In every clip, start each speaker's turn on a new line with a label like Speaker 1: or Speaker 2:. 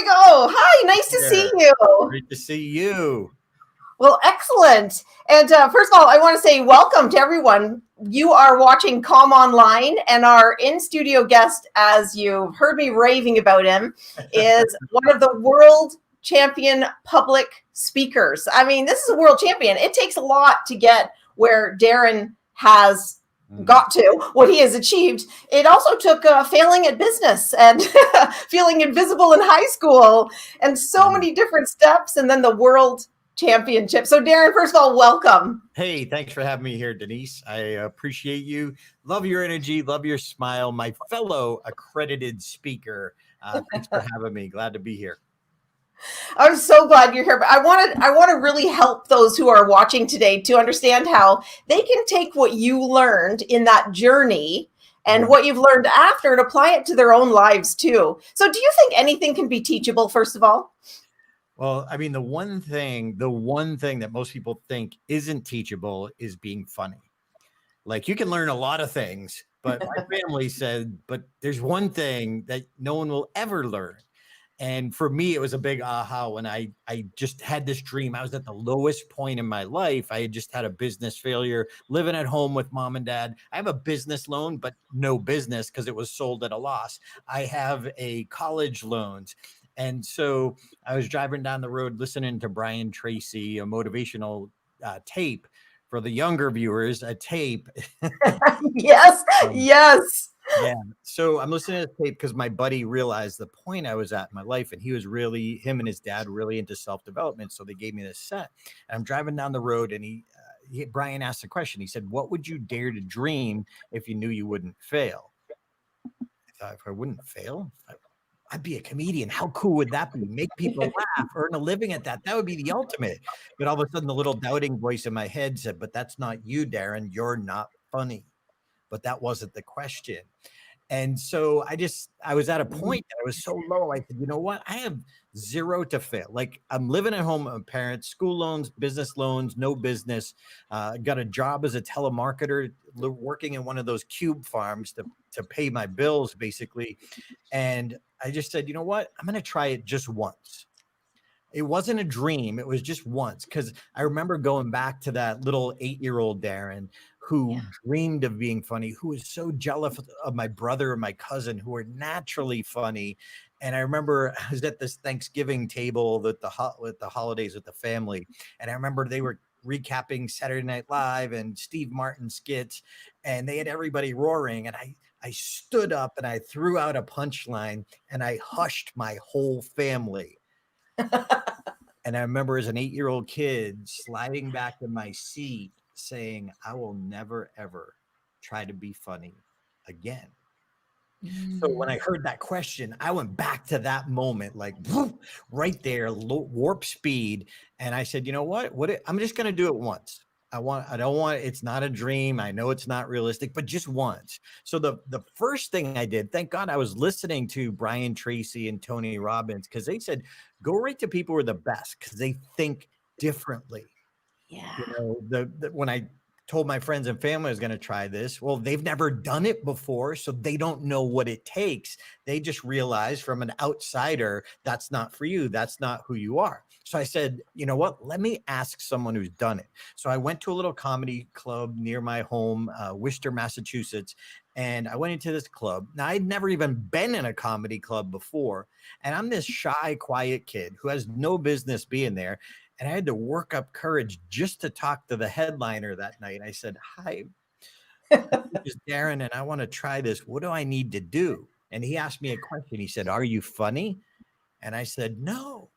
Speaker 1: Go. Hi, nice to see
Speaker 2: There.
Speaker 1: you.
Speaker 2: Great to see you.
Speaker 1: Well, excellent. And first of all, I want to say welcome to everyone. You are watching Com Online, and our in studio guest, as you've heard me raving about him, is one of the world champion public speakers. I mean, this is a world champion. It takes a lot to get where Darren has got to, what he has achieved. It also took failing at business and feeling invisible in high school and so many different steps, and then the world championship. So Darren, first of all, welcome.
Speaker 2: Hey, thanks for having me here, Denise. I appreciate you. Love your energy. Love your smile. My fellow accredited speaker. Thanks for having me. Glad to be here.
Speaker 1: I'm so glad you're here. But I want to really help those who are watching today to understand how they can take what you learned in that journey and what you've learned after and apply it to their own lives too. So do you think anything can be teachable, first of all?
Speaker 2: Well, I mean, the one thing that most people think isn't teachable is being funny. Like, you can learn a lot of things, but my family said, but there's one thing that no one will ever learn. And for me, it was a big aha when I just had this dream. I was at the lowest point in my life. I had just had a business failure, living at home with mom and dad. I have a business loan, but no business because it was sold at a loss. I have a college loans. And so I was driving down the road listening to Brian Tracy, a motivational tape. For the younger viewers, a tape.
Speaker 1: Yes, yes.
Speaker 2: Yeah. So I'm listening to this tape because my buddy realized the point I was at in my life, and him and his dad were really into self-development. So they gave me this set. And I'm driving down the road, and Brian asked a question. He said, "What would you dare to dream if you knew you wouldn't fail?" I thought, if I wouldn't fail, I'd be a comedian. How cool would that be? Make people laugh, earn a living at that. That would be the ultimate. But all of a sudden, the little doubting voice in my head said, "But that's not you, Darren. You're not funny." But that wasn't the question. And so I was at a point that I was so low. I said, you know what? I have zero to fail. Like, I'm living at home with my parents, school loans, business loans, no business. Got a job as a telemarketer, working in one of those cube farms to pay my bills, basically. And I just said, you know what? I'm going to try it just once. It wasn't a dream. It was just once. Because I remember going back to that little 8-year-old Darren who dreamed of being funny, who was so jealous of my brother and my cousin who were naturally funny. And I remember I was at this Thanksgiving table with the holidays with the family. And I remember they were recapping Saturday Night Live and Steve Martin skits, and they had everybody roaring. And I stood up and I threw out a punchline and I hushed my whole family. And I remember as an 8-year-old kid sliding back in my seat saying, I will never, ever try to be funny again. So when I heard that question, I went back to that moment, like right there, warp speed. And I said, you know what? I'm just going to do it once. It's not a dream. I know it's not realistic, but just once. So the first thing I did, thank God I was listening to Brian Tracy and Tony Robbins, because they said, go right to people who are the best because they think differently.
Speaker 1: Yeah.
Speaker 2: You know, when I told my friends and family I was going to try this, well, they've never done it before, so they don't know what it takes. They just realize from an outsider, that's not for you. That's not who you are. So I said, you know what? Let me ask someone who's done it. So I went to a little comedy club near my home, Worcester, Massachusetts, and I went into this club. Now, I'd never even been in a comedy club before, and I'm this shy, quiet kid who has no business being there. And I had to work up courage just to talk to the headliner that night. I said, hi, this is Darren, and I want to try this. What do I need to do? And he asked me a question. He said, are you funny? And I said, no.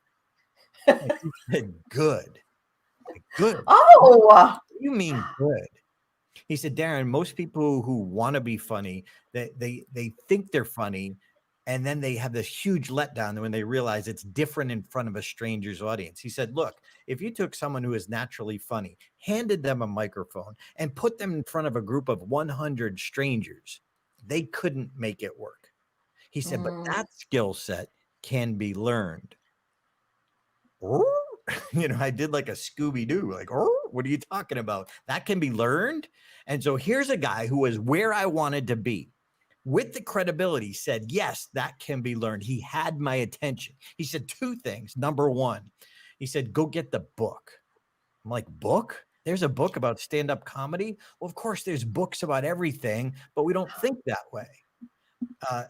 Speaker 2: And he said, good. Good.
Speaker 1: Oh,
Speaker 2: What do you mean good? He said, Darren, most people who want to be funny, they think they're funny, and then they have this huge letdown when they realize it's different in front of a stranger's audience. He said, look, if you took someone who is naturally funny, handed them a microphone, and put them in front of a group of 100 strangers, they couldn't make it work. He said, but that skill set can be learned. You know, I did like a Scooby-Doo, like, what are you talking about? That can be learned. And so here's a guy who was where I wanted to be. with the credibility, said, yes, that can be learned. He had my attention. He said two things. Number one, he said, go get the book. I'm like, book? There's a book about stand-up comedy? Well, of course, there's books about everything, but we don't think that way.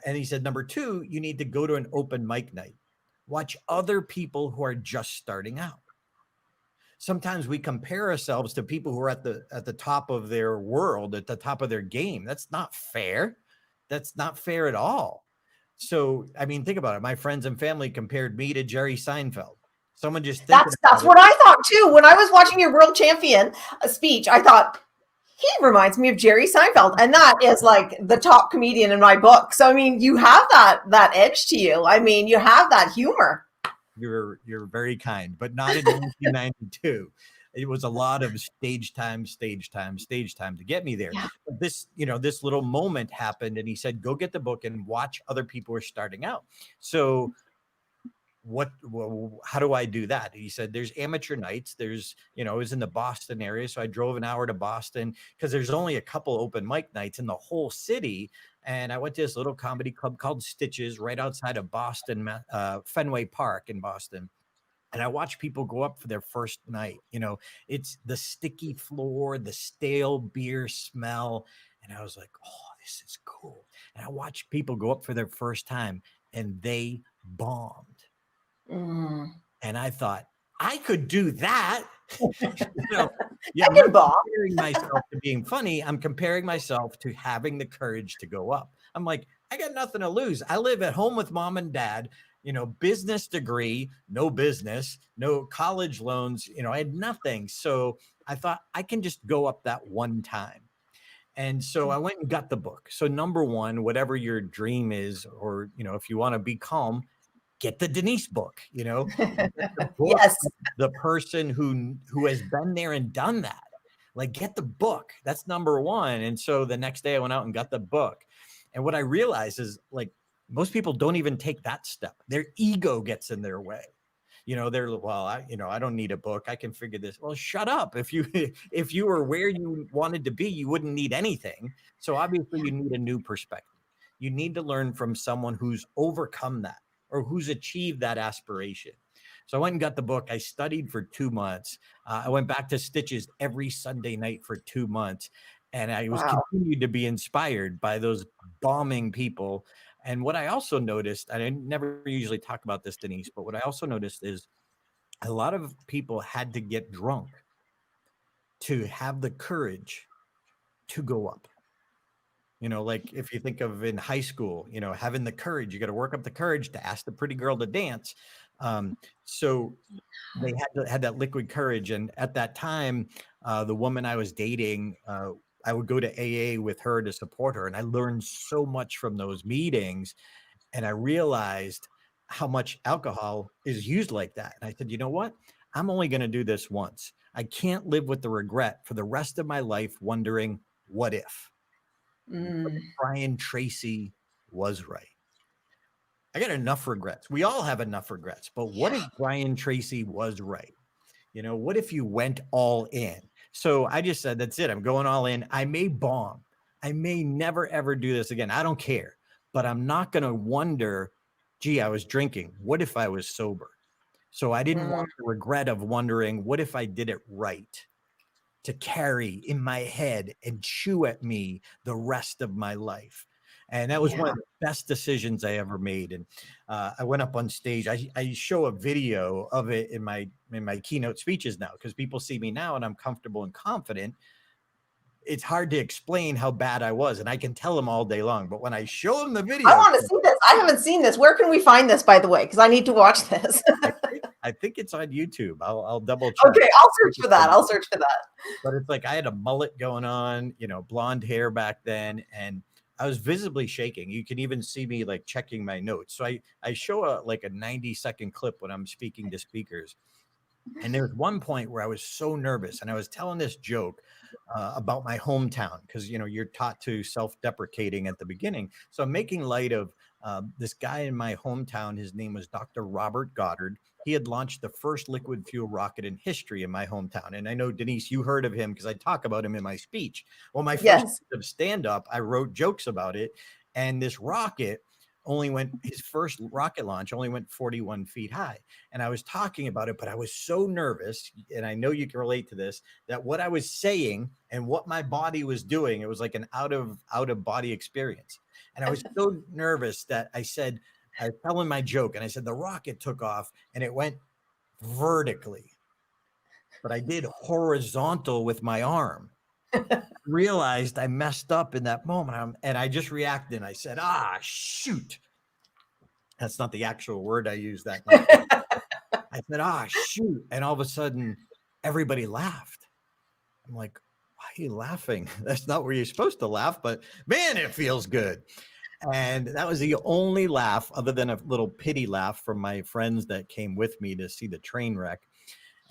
Speaker 2: And he said, number two, you need to go to an open mic night. Watch other people who are just starting out. Sometimes we compare ourselves to people who are at the top of their world, at the top of their game. That's not fair. That's not fair at all. So, I mean, think about it. My friends and family compared me to Jerry Seinfeld. Someone just
Speaker 1: that's what I thought too. When I was watching your world champion speech, I thought, he reminds me of Jerry Seinfeld, and that is like the top comedian in my book. So I mean, you have that edge to you. I mean, you have that humor.
Speaker 2: You're very kind, but not in 1992. It was a lot of stage time to get me there.
Speaker 1: Yeah.
Speaker 2: But this little moment happened, and he said, go get the book and watch other people who are starting out. So how do I do that? He said, there's amateur nights. There's, it was in the Boston area. So I drove an hour to Boston because there's only a couple open mic nights in the whole city. And I went to this little comedy club called Stitches right outside of Boston, Fenway Park in Boston. And I watched people go up for their first night. It's the sticky floor, the stale beer smell. And I was like, oh, this is cool. And I watched people go up for their first time and they bombed. And I thought, I could do that.
Speaker 1: I
Speaker 2: I'm
Speaker 1: can
Speaker 2: not
Speaker 1: bomb.
Speaker 2: comparing myself to being funny. I'm comparing myself to having the courage to go up. I'm like, I got nothing to lose. I live at home with mom and dad, business degree, no business, no college loans. I had nothing. So I thought I can just go up that one time. And so I went and got the book. So number one, whatever your dream is, or, if you want to be calm, get the Denise book, get the book,
Speaker 1: Yes.
Speaker 2: the person who has been there and done that. Like, get the book. That's number one. And so the next day I went out and got the book. And what I realized is, like, most people don't even take that step. Their ego gets in their way. They're, well, I don't need a book. I can figure this. Well, shut up. If you were where you wanted to be, you wouldn't need anything. So obviously you need a new perspective. You need to learn from someone who's overcome that, or who's achieved that aspiration. So I went and got the book. I studied for 2 months. I went back to Stitches every Sunday night for 2 months. And I was continued to be inspired by those bombing people. And what I also noticed, I never usually talk about this, Denise, but what I also noticed is a lot of people had to get drunk to have the courage to go up. Like if you think of in high school, having the courage, you got to work up the courage to ask the pretty girl to dance. So they had that liquid courage. And at that time, the woman I was dating, I would go to AA with her to support her. And I learned so much from those meetings. And I realized how much alcohol is used like that. And I said, you know what? I'm only going to do this once. I can't live with the regret for the rest of my life, wondering what if. Brian Tracy was right. I got enough regrets. We all have enough regrets, but what if Brian Tracy was right? What if you went all in? So I just said, that's it. I'm going all in. I may bomb. I may never, ever do this again. I don't care, but I'm not going to wonder, gee, I was drinking. What if I was sober? So I didn't want the regret of wondering, what if I did it right? To carry in my head and chew at me the rest of my life. And that was one of the best decisions I ever made. And I went up on stage. I show a video of it in my keynote speeches now, because people see me now and I'm comfortable and confident. It's hard to explain how bad I was, and I can tell them all day long. But when I show them the video,
Speaker 1: I want to see this. I haven't seen this. Where can we find this, by the way? Because I need to watch this.
Speaker 2: I think it's on YouTube. I'll double check.
Speaker 1: Okay, I'll search for that.
Speaker 2: But it's like I had a mullet going on, blonde hair back then, and I was visibly shaking. You can even see me like checking my notes. So I show a 90-second clip when I'm speaking to speakers. And there was one point where I was so nervous, and I was telling this joke about my hometown, because you're taught to self-deprecating at the beginning. So I'm making light of this guy in my hometown. His name was Dr. Robert Goddard. He had launched the first liquid fuel rocket in history in my hometown. And I know, Denise, you heard of him because I talk about him in my speech. Well, my first of stand-up, I wrote jokes about it. And this rocket his first rocket launch only went 41 feet high. And I was talking about it, but I was so nervous, and I know you can relate to this, that what I was saying and what my body was doing, it was like an out of body experience. And I was so nervous that I was telling my joke, and I said, the rocket took off and it went vertically, but I did horizontal with my arm. Realized I messed up in that moment, and I just reacted, and I said, shoot. That's not the actual word I used that night. I said, shoot. And all of a sudden everybody laughed. I'm like, why are you laughing? That's not where you're supposed to laugh, but man, it feels good. And that was the only laugh, other than a little pity laugh from my friends that came with me to see the train wreck.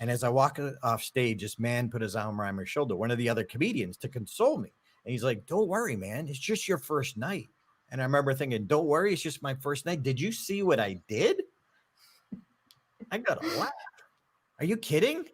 Speaker 2: And as I walk off stage, this man put his arm around my shoulder, one of the other comedians, to console me. And he's like, don't worry, man. It's just your first night. And I remember thinking, don't worry. It's just my first night. Did you see what I did? I got a laugh. Are you kidding?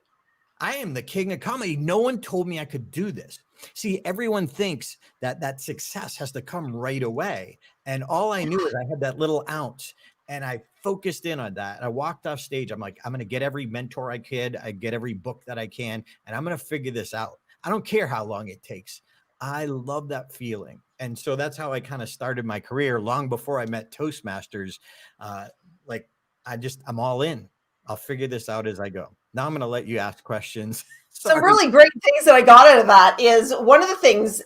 Speaker 2: I am the king of comedy. No one told me I could do this. See, everyone thinks that success has to come right away. And all I knew is I had that little ounce. And I focused in on that. I walked off stage. I'm like, I'm going to get every mentor I could. I get every book that I can, and I'm going to figure this out. I don't care how long it takes. I love that feeling. And so that's how I kind of started my career long before I met Toastmasters. I'm all in. I'll figure this out as I go. Now I'm going to let you ask questions.
Speaker 1: Some really great things that I got out of that is, one of the things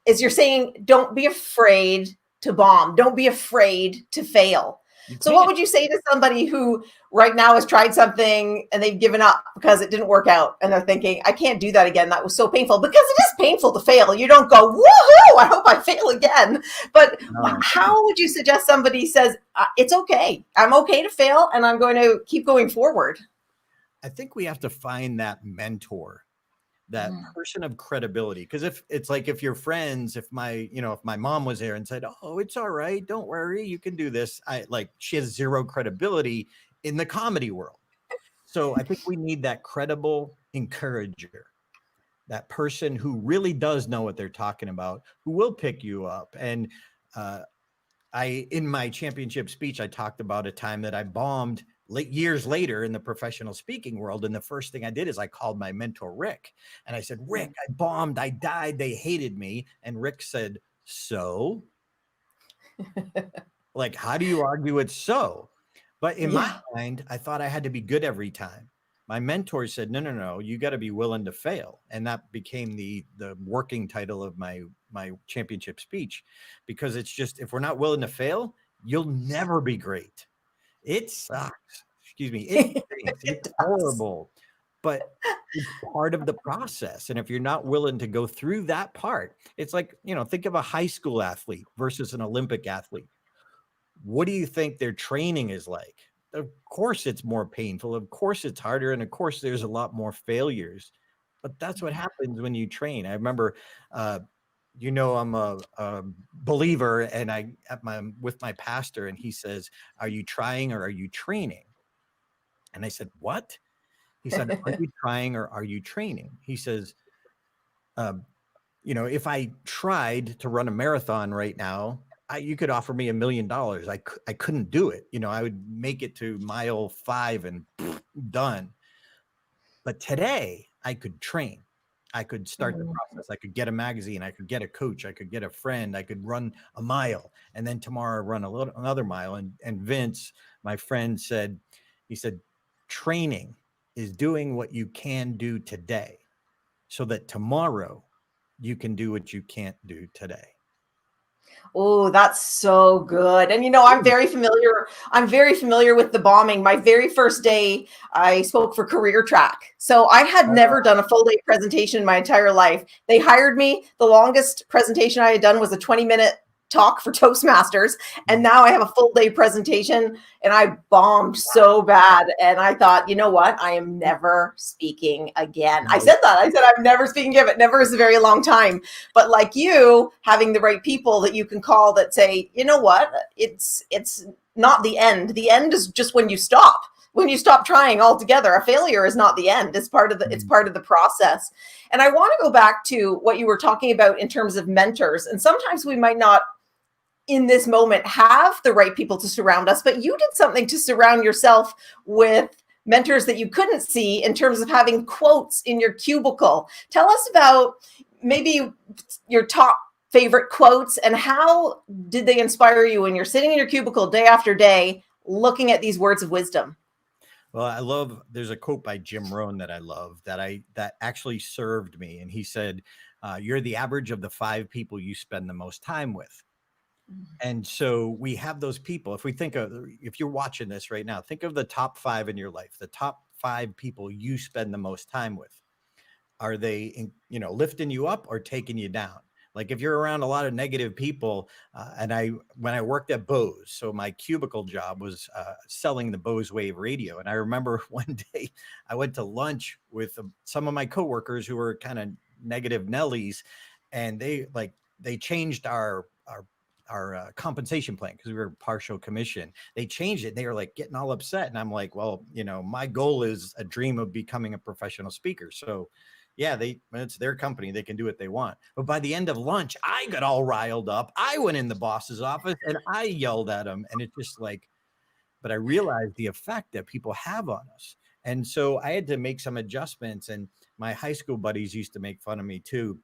Speaker 1: is you're saying, don't be afraid to bomb. Don't be afraid to fail. So what would you say to somebody who right now has tried something and they've given up because it didn't work out, and they're thinking, I can't do that again. That was so painful. Because it is painful to fail. You don't go, woohoo, I hope I fail again. But how would you suggest somebody says, it's okay. I'm okay to fail, and I'm going to keep going forward?
Speaker 2: I think we have to find that mentor, that person of credibility. Because if you're friends, if my mom was there and said, oh, it's all right, don't worry, you can do this, she has zero credibility in the comedy world. So I think we need that credible encourager, that person who really does know what they're talking about, who will pick you up. And in my championship speech, I talked about a time that I bombed years later in the professional speaking world. And the first thing I did is I called my mentor, Rick. And I said, Rick, I bombed, I died, they hated me. And Rick said, so? How do you argue it's so? But in my mind, I thought I had to be good every time. My mentor said, no, you got to be willing to fail. And that became the working title of my championship speech, because it's just, if we're not willing to fail, you'll never be great. It sucks. Excuse me. It's horrible, but it's part of the process. And if you're not willing to go through that part, it's like, think of a high school athlete versus an Olympic athlete. What do you think their training is like? Of course, it's more painful. Of course, it's harder. And of course, there's a lot more failures. But that's what happens when you train. I remember, I'm a believer, and with my pastor, and he says, are you trying or are you training? And I said, what? He said, are you trying or are you training? He says, if I tried to run a marathon right now, you could offer me $1 million. I couldn't do it. I would make it to mile 5 and done. But today I could train. I could start the process. I could get a magazine. I could get a coach. I could get a friend. I could run a mile. And then tomorrow run another mile. And Vince, my friend, he said, training is doing what you can do today so that tomorrow you can do what you can't do today.
Speaker 1: Oh, that's so good. And I'm very familiar. I'm very familiar with the bombing. My very first day, I spoke for Career Track. So I had never done a full day presentation in my entire life. They hired me. The longest presentation I had done was a 20-minute talk for Toastmasters. And now I have a full day presentation, and I bombed so bad. And I thought, you know what? I am never speaking again. I said that. I said, I'm never speaking again. It never is a very long time. But like you, having the right people that you can call that say, you know what? It's not the end. The end is just when you stop. When you stop trying altogether. A failure is not the end. It's part of the process. And I want to go back to what you were talking about in terms of mentors. And sometimes we might not in this moment have the right people to surround us, but you did something to surround yourself with mentors that you couldn't see in terms of having quotes in your cubicle. Tell us about maybe your top favorite quotes and how did they inspire you when you're sitting in your cubicle day after day looking at these words of wisdom?
Speaker 2: Well, there's a quote by Jim Rohn that I love that actually served me. And he said, you're the average of the 5 people you spend the most time with. And so we have those people. If you're watching this right now, think of the top 5 in your life, the top 5 people you spend the most time with. Are they, lifting you up or taking you down? Like if you're around a lot of negative people, when I worked at Bose, so my cubicle job was selling the Bose Wave radio. And I remember one day I went to lunch with some of my coworkers who were kind of negative Nellies, and they changed our compensation plan because we were partial commission. They changed it. They were like getting all upset. And I'm like, well, my goal is a dream of becoming a professional speaker. So yeah, it's their company. They can do what they want. But by the end of lunch, I got all riled up. I went in the boss's office and I yelled at him. And it's just like, but I realized the effect that people have on us. And so I had to make some adjustments. And my high school buddies used to make fun of me too,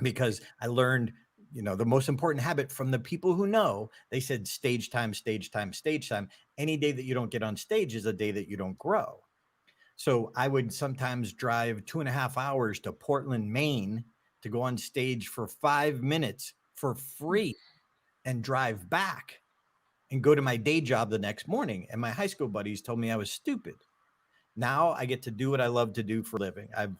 Speaker 2: because I learned, the most important habit from the people who know. They said stage time, stage time, stage time. Any day that you don't get on stage is a day that you don't grow. So I would sometimes drive 2.5 hours to Portland, Maine to go on stage for 5 minutes for free and drive back and go to my day job the next morning. And my high school buddies told me I was stupid. Now I get to do what I love to do for a living. I've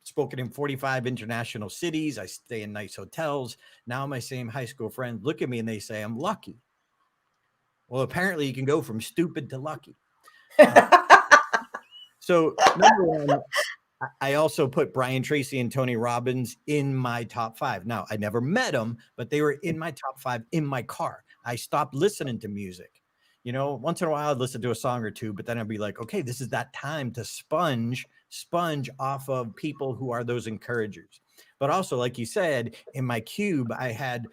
Speaker 2: spoken in 45 international cities. I stay in nice hotels. Now my same high school friends look at me and they say, I'm lucky. Well, apparently you can go from stupid to lucky. So number one, I also put Brian Tracy and Tony Robbins in my top 5. Now, I never met them, but they were in my top 5 in my car. I stopped listening to music. Once in a while I'd listen to a song or two, but then I'd be like, okay, this is that time to sponge off of people who are those encouragers. But also, like you said, in my cube, I had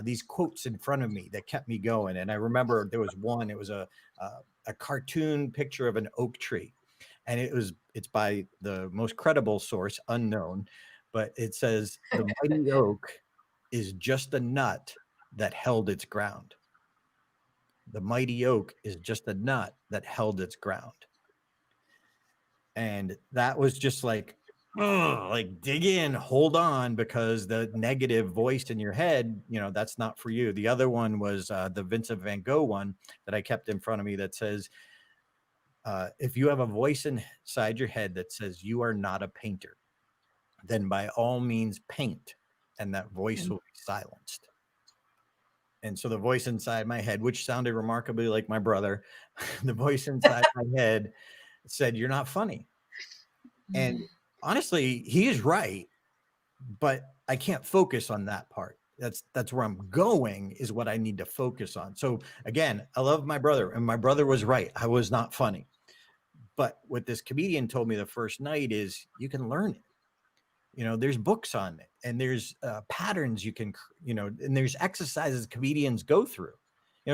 Speaker 2: these quotes in front of me that kept me going. And I remember there was one, it was a cartoon picture of an oak tree. And it's by the most credible source, unknown, but it says, the mighty oak is just a nut that held its ground. The mighty oak is just a nut that held its ground. And that was just like dig in, hold on, because the negative voice in your head, that's not for you. The other one was the Vincent van Gogh one that I kept in front of me that says, if you have a voice inside your head that says you are not a painter, then by all means paint, and that voice will be silenced. And so the voice inside my head, which sounded remarkably like my brother, the voice inside my head said, you're not funny. And honestly, he is right, but I can't focus on that part. That's where I'm going, is what I need to focus on. So again, I love my brother, and my brother was right. I was not funny. But what this comedian told me the first night is you can learn it. There's books on it, and there's patterns you can, and there's exercises comedians go through.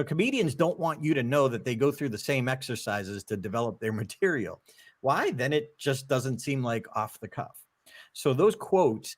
Speaker 2: Comedians don't want you to know that they go through the same exercises to develop their material. Why? Then it just doesn't seem like off the cuff. So those quotes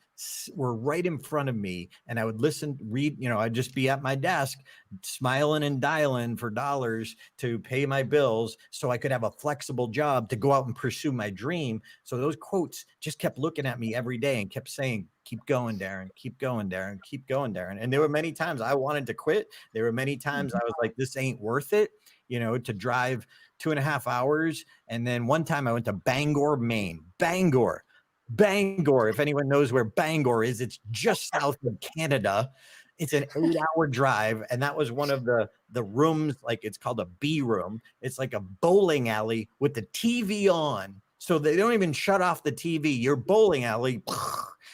Speaker 2: were right in front of me, and I would read, I'd just be at my desk smiling and dialing for dollars to pay my bills so I could have a flexible job to go out and pursue my dream. So those quotes just kept looking at me every day and kept saying, keep going, Darren, keep going, Darren, keep going, Darren. And there were many times I wanted to quit. There were many times I was like, this ain't worth it, to drive 2.5 hours. And then one time I went to Bangor, Maine. Bangor, if anyone knows where Bangor is, it's just south of Canada. It's an 8-hour drive. And that was one of the rooms, like it's called a B room. It's like a bowling alley with the TV on. So they don't even shut off the TV. Your bowling alley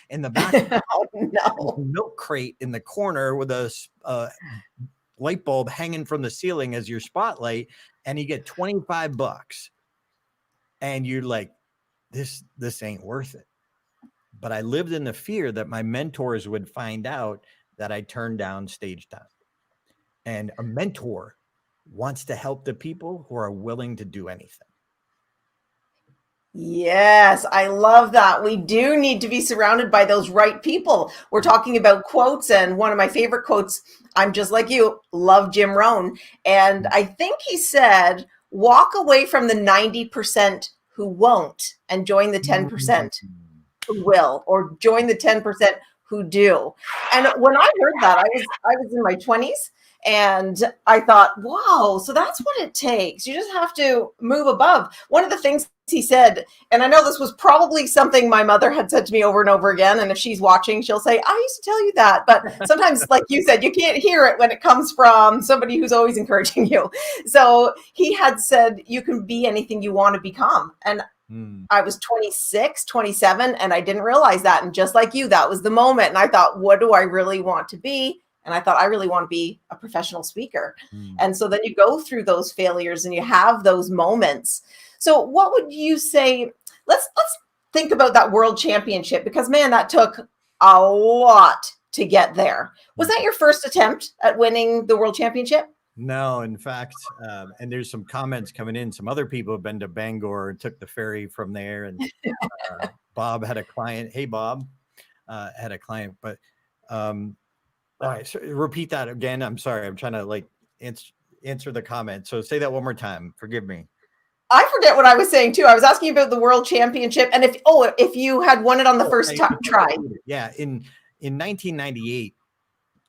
Speaker 2: in the back.
Speaker 1: Oh, no.
Speaker 2: Milk crate in the corner with a light bulb hanging from the ceiling as your spotlight. And you get $25. And you're like, this ain't worth it. But I lived in the fear that my mentors would find out that I turned down stage time. And a mentor wants to help the people who are willing to do anything.
Speaker 1: Yes, I love that. We do need to be surrounded by those right people. We're talking about quotes, and one of my favorite quotes, I'm just like you, love Jim Rohn. And I think he said, walk away from the 90% who won't and join the 10% who will, or join the 10% who do. And when I heard that, I was in my 20s, and I thought, wow, so that's what it takes. You just have to move above. One of the things he said, and I know this was probably something my mother had said to me over and over again, and if she's watching, she'll say, I used to tell you that. But sometimes, like you said, you can't hear it when it comes from somebody who's always encouraging you. So he had said, you can be anything you want to become. And I was 26, 27, and I didn't realize that. And just like you, that was the moment. And I thought, what do I really want to be? And I thought, I really want to be a professional speaker. And so then you go through those failures and you have those moments. So what would you say? Let's think about that world championship, because man, that took a lot to get there. Was that your first attempt at winning the world championship?
Speaker 2: No, in fact, and there's some comments coming in. Some other people have been to Bangor and took the ferry from there. And Bob had a client. Hey, Bob had a client. But all right, so repeat that again. I'm sorry. I'm trying to like answer the comment. So say that one more time. Forgive me.
Speaker 1: I forget what I was saying too. I was asking about the world championship, and if you had won it on the first try.
Speaker 2: Yeah, in 1998.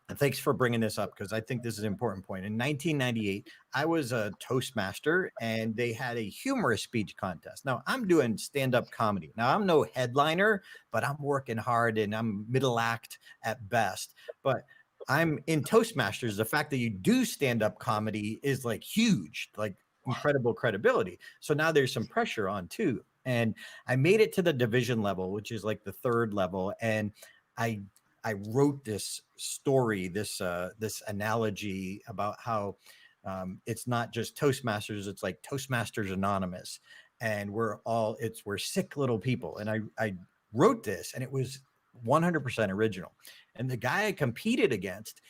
Speaker 2: And thanks for bringing this up, because I think this is an important point. In 1998, I was a Toastmaster, and they had a humorous speech contest. Now, I'm doing stand-up comedy. Now, I'm no headliner, but I'm working hard, and I'm middle act at best. But I'm in Toastmasters. The fact that you do stand-up comedy is like huge, like incredible credibility. So now there's some pressure on too. And I made it to the division level, which is like the third level. And I wrote this story, this analogy about how it's not just Toastmasters, it's like Toastmasters Anonymous, and we're sick little people. And I wrote this, and it was 100% original. And the guy I competed against,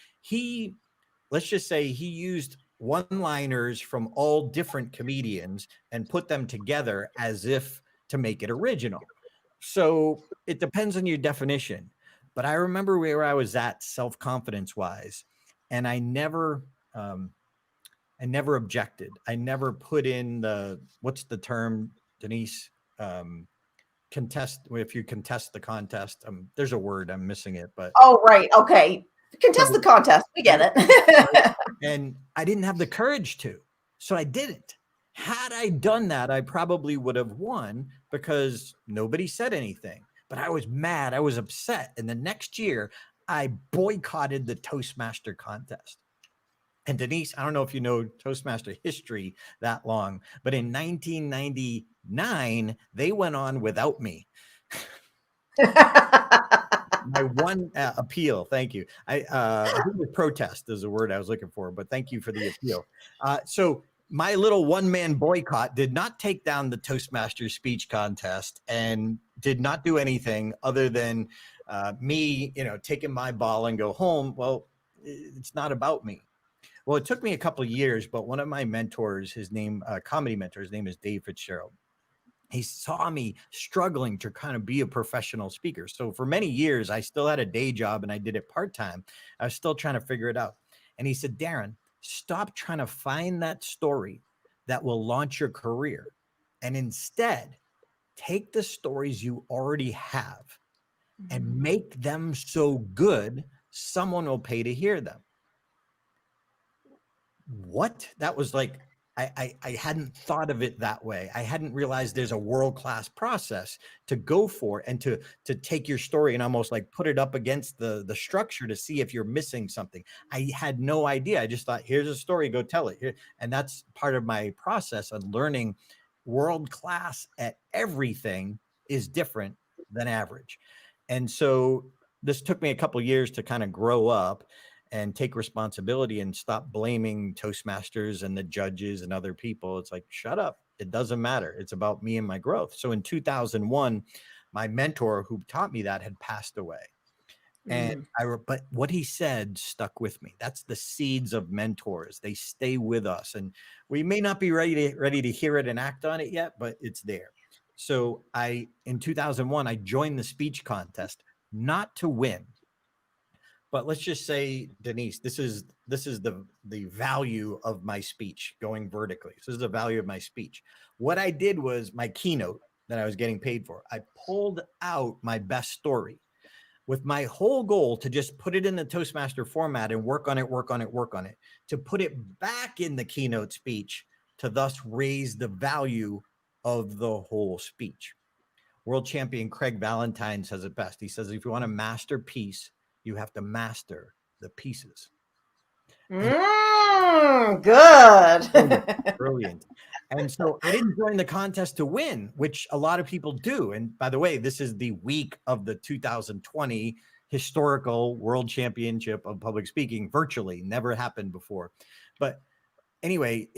Speaker 2: let's just say he used one-liners from all different comedians and put them together as if to make it original. So it depends on your definition. But I remember where I was at self-confidence wise, and I never objected. I never put in what's the term, Denise? Contest. If you contest the contest, there's a word, I'm missing it, but
Speaker 1: oh, right, okay, contest the contest. We get it.
Speaker 2: And I didn't have the courage to, so I didn't. Had I done that, I probably would have won, because nobody said anything. But I was mad. I was upset. And the next year, I boycotted the Toastmaster contest. And Denise, I don't know if you know Toastmaster history that long, but in 1999, they went on without me. My one appeal. Thank you. I think protest is the word I was looking for, but thank you for the appeal. So my little one-man boycott did not take down the Toastmasters speech contest, and did not do anything other than me, taking my ball and go home. Well, it's not about me. Well, it took me a couple of years, but one of my mentors, comedy mentor, his name is Dave Fitzgerald. He saw me struggling to kind of be a professional speaker. So for many years, I still had a day job, and I did it part-time. I was still trying to figure it out. And he said, Darren, stop trying to find that story that will launch your career, and instead take the stories you already have and make them so good, someone will pay to hear them. What? That was like, I hadn't thought of it that way. I hadn't realized there's a world-class process to go for, and to take your story and almost like put it up against the structure to see if you're missing something. I had no idea. I just thought, here's a story, go tell it. And that's part of my process of learning. World-class at everything is different than average. And so this took me a couple of years to kind of grow up and take responsibility and stop blaming Toastmasters and the judges and other people. It's like, shut up. It doesn't matter. It's about me and my growth. So in 2001, my mentor who taught me that had passed away. And but what he said stuck with me. That's the seeds of mentors. They stay with us, and we may not be ready to hear it and act on it yet, but it's there. So in 2001, I joined the speech contest, not to win, but let's just say, Denise, this is the value of my speech going vertically. This is the value of my speech. What I did was my keynote that I was getting paid for. I pulled out my best story with my whole goal to just put it in the Toastmaster format and work on it, to put it back in the keynote speech, to thus raise the value of the whole speech. World champion Craig Valentine says it best. He says, if you want to master peace, you have to master the pieces.
Speaker 1: Good.
Speaker 2: Brilliant. And so I didn't join the contest to win, which a lot of people do. And by the way, this is the week of the 2020 historical World Championship of Public Speaking, virtually, never happened before. But anyway,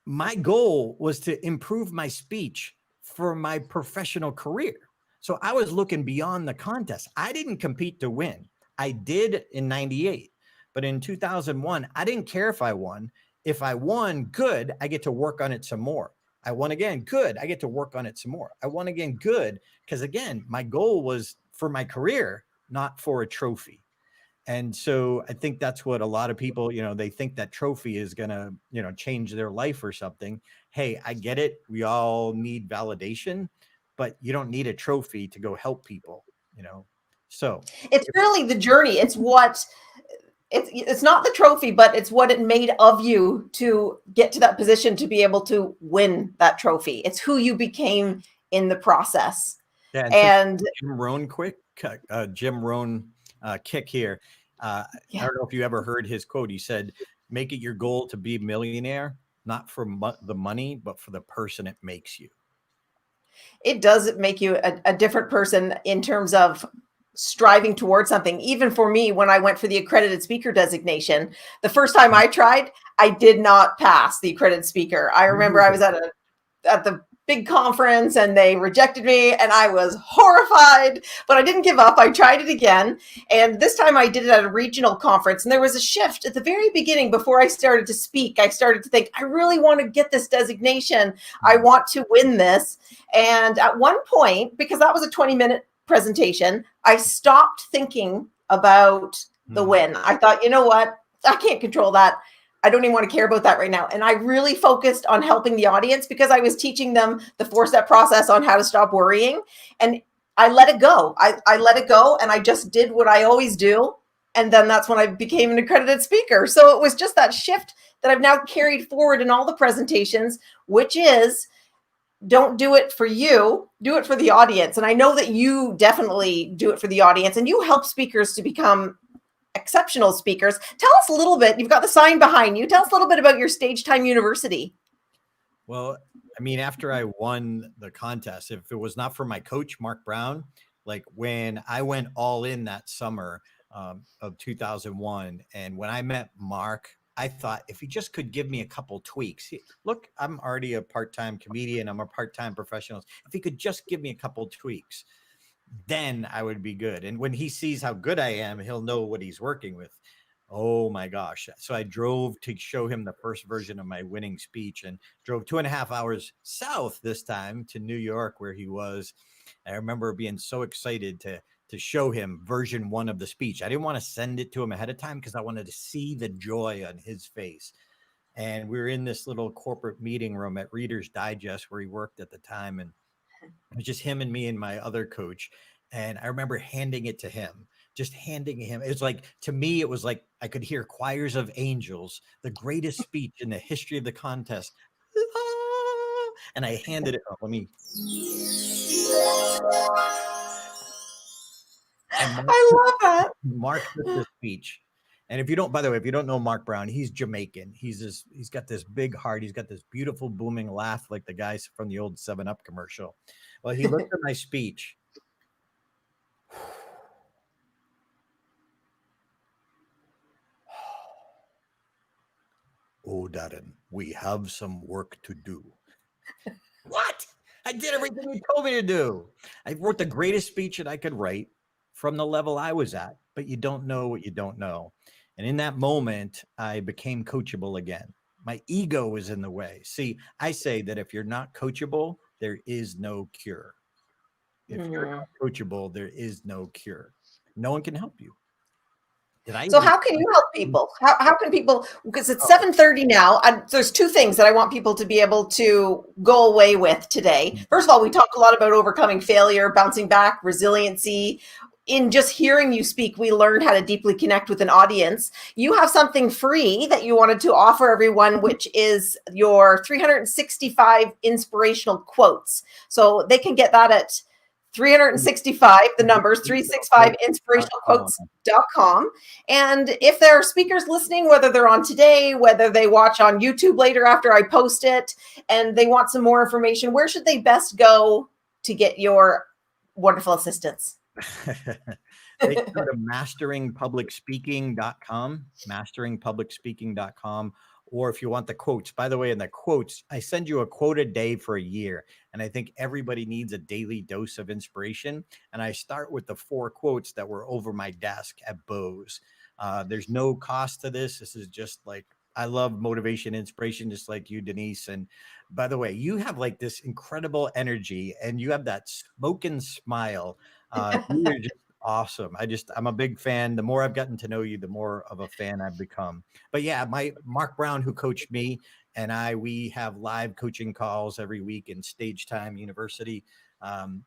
Speaker 2: my goal was to improve my speech for my professional career. So I was looking beyond the contest. I didn't compete to win. I did in 98. But in 2001, I didn't care if I won. If I won, good, I get to work on it some more. I won again, good, I get to work on it some more. I won again, good, because again, my goal was for my career, not for a trophy. And so I think that's what a lot of people, they think that trophy is going to, change their life or something. Hey, I get it. We all need validation, but you don't need a trophy to go help people, So
Speaker 1: it's really the journey. It's not the trophy, but it's what it made of you to get to that position to be able to win that trophy. It's who you became in the process.
Speaker 2: Yeah,
Speaker 1: and
Speaker 2: Jim Rohn kick here. I don't know if you ever heard his quote. He said, make it your goal to be a millionaire, not for the money, but for the person it makes you.
Speaker 1: It does make you a different person in terms of striving towards something. Even for me, when I went for the accredited speaker designation, the first time I tried, I did not pass the accredited speaker. I remember I was at the big conference and they rejected me and I was horrified, but I didn't give up. I tried it again. And this time I did it at a regional conference, and there was a shift at the very beginning. Before I started to speak, I started to think, I really want to get this designation. I want to win this. And at one point, because that was a 20-minute presentation, I stopped thinking about the win. I thought, you know what? I can't control that. I don't even want to care about that right now. And I really focused on helping the audience because I was teaching them the 4-step process on how to stop worrying. And I let it go. I let it go and I just did what I always do. And then that's when I became an accredited speaker. So it was just that shift that I've now carried forward in all the presentations, which is, don't do it for you, do it for the audience. And I know that you definitely do it for the audience, and you help speakers to become exceptional speakers. Tell us a little bit. You've got the sign behind you. Tell us a little bit about your Stage Time University.
Speaker 2: Well, I mean, after I won the contest, if it was not for my coach, Mark Brown, like when I went all in that summer of 2001, and when I met Mark, I thought if he just could give me a couple tweaks. Look, I'm already a part-time comedian. I'm a part-time professional. If he could just give me a couple tweaks, then I would be good. And when he sees how good I am, he'll know what he's working with. Oh my gosh. So I drove to show him the first version of my winning speech and drove 2.5 hours south this time to New York where he was. I remember being so excited to show him version 1 of the speech. I didn't want to send it to him ahead of time because I wanted to see the joy on his face. And we were in this little corporate meeting room at Reader's Digest where he worked at the time. And it was just him and me and my other coach. And I remember handing it to him, just handing him. It's like, to me, it was like I could hear choirs of angels, the greatest speech in the history of the contest. And I handed it. Let me.
Speaker 1: I love that.
Speaker 2: Mark took this speech. And if you don't, by the way, if you don't know Mark Brown, he's Jamaican. He's got this big heart. He's got this beautiful booming laugh like the guys from the old 7-Up commercial. Well, he looked at my speech. Oh, Darren, we have some work to do. What? I did everything you told me to do. I wrote the greatest speech that I could write from the level I was at, but you don't know what you don't know. And in that moment, I became coachable again. My ego was in the way. See, I say that if you're not coachable, there is no cure. If you're not coachable, there is no cure. No one can help you.
Speaker 1: So how can you help people? How can people, because it's 7:30 now, there's two things that I want people to be able to go away with today. First of all, we talked a lot about overcoming failure, bouncing back, resiliency. In just hearing you speak, we learned how to deeply connect with an audience. You have something free that you wanted to offer everyone, which is your 365 inspirational quotes. So they can get that at 365, the numbers 365inspirationalquotes.com. And if there are speakers listening, whether they're on today, whether they watch on YouTube later after I post it, and they want some more information, where should they best go to get your wonderful assistance?
Speaker 2: They can go to masteringpublicspeaking.com, or if you want the quotes, by the way, in the quotes, I send you a quote a day for a year. And I think everybody needs a daily dose of inspiration. And I start with the 4 quotes that were over my desk at Bose. There's no cost to this. This is just like, I love motivation, inspiration, just like you, Denise. And by the way, you have like this incredible energy and you have that smoking smile. You're just awesome. I'm a big fan. The more I've gotten to know you, the more of a fan I've become. But yeah, my Mark Brown, who coached me, and we have live coaching calls every week in Stage Time University. And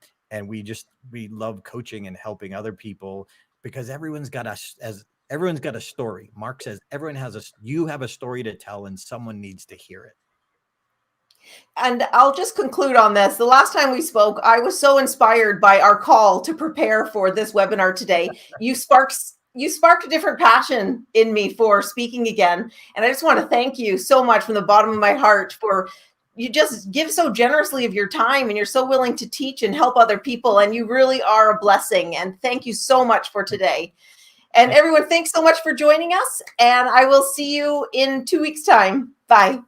Speaker 2: we love coaching and helping other people because everyone's got a story. Mark says you have a story to tell and someone needs to hear it.
Speaker 1: And I'll just conclude on this. The last time we spoke, I was so inspired by our call to prepare for this webinar today. You sparked a different passion in me for speaking again. And I just want to thank you so much from the bottom of my heart for you just give so generously of your time and you're so willing to teach and help other people. And you really are a blessing. And thank you so much for today. And everyone, thanks so much for joining us. And I will see you in 2 weeks' time. Bye.